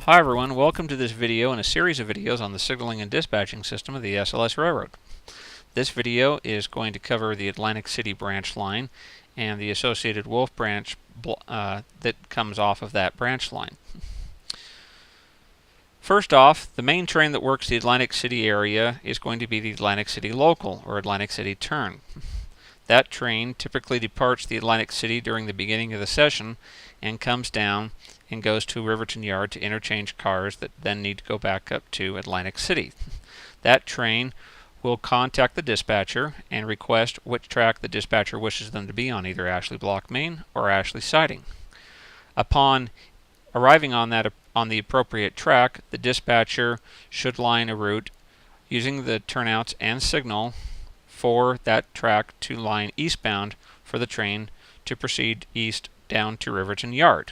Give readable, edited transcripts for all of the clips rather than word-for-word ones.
Hi everyone, welcome to this video and a series of videos on the signaling and dispatching system of the SLS Railroad. This video is going to cover the Atlantic City branch line and the associated Wolf branch that comes off of that branch line. First off, the main train that works the Atlantic City area is going to be the Atlantic City Local, or Atlantic City Turn. That train typically departs the Atlantic City during the beginning of the session and comes down and goes to Riverton Yard to interchange cars that then need to go back up to Atlantic City. That train will contact the dispatcher and request which track the dispatcher wishes them to be on, either Ashley Block Main or Ashley Siding. Upon arriving on the appropriate track, the dispatcher should line a route using the turnouts and signal for that track to line eastbound for the train to proceed east down to Riverton Yard.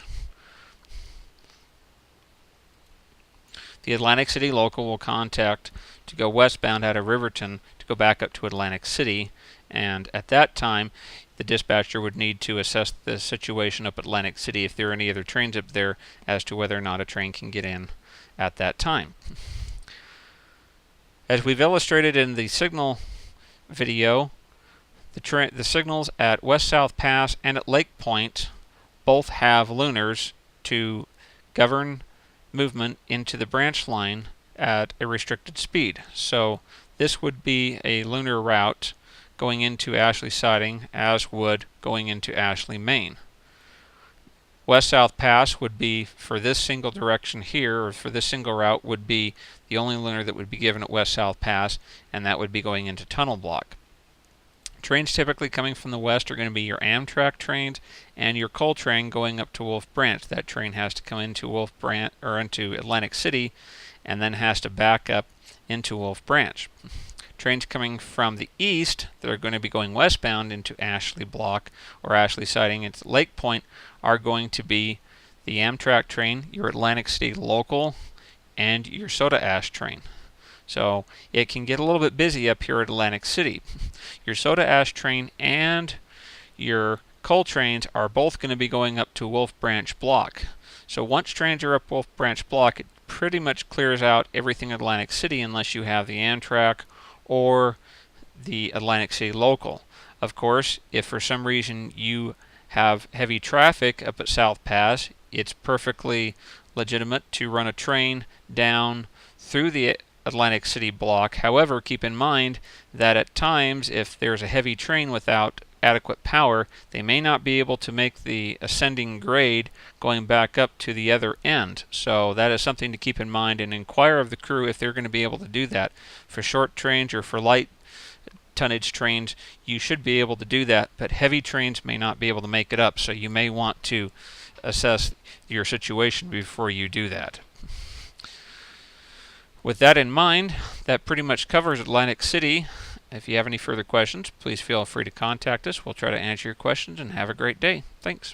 The Atlantic City Local will contact to go westbound out of Riverton to go back up to Atlantic City, and at that time the dispatcher would need to assess the situation up at Atlantic City if there are any other trains up there as to whether or not a train can get in at that time. As we've illustrated in the signal video, the signals at West-South Pass and at Lake Point both have lunars to govern movement into the branch line at a restricted speed. So this would be a lunar route going into Ashley Siding, as would going into Ashley Main. West-South Pass would be, for this single direction here, or for this single route, would be the only lunar that would be given at West-South Pass, and that would be going into Tunnel Block. Trains typically coming from the west are going to be your Amtrak trains and your coal train going up to Wolf Branch. That train has to come into Wolf Branch or into Atlantic City and then has to back up into Wolf Branch. Trains coming from the east that are going to be going westbound into Ashley Block or Ashley Siding into Lake Point are going to be the Amtrak train, your Atlantic City Local, and your Soda Ash train. So it can get a little bit busy up here at Atlantic City. Your Soda Ash train and your coal trains are both going to be going up to Wolf Branch Block. So once trains are up Wolf Branch Block, it pretty much clears out everything at Atlantic City unless you have the Amtrak or the Atlantic City Local. Of course, if for some reason you have heavy traffic up at South Pass, it's perfectly legitimate to run a train down through the Atlantic City Block. However, keep in mind that at times, if there's a heavy train without adequate power, they may not be able to make the ascending grade going back up to the other end. So that is something to keep in mind, and inquire of the crew if they're going to be able to do that. For short trains or for light tonnage trains, you should be able to do that, but heavy trains may not be able to make it up, so you may want to assess your situation before you do that. With that in mind, that pretty much covers Atlantic City. If you have any further questions, please feel free to contact us. We'll try to answer your questions, and have a great day. Thanks.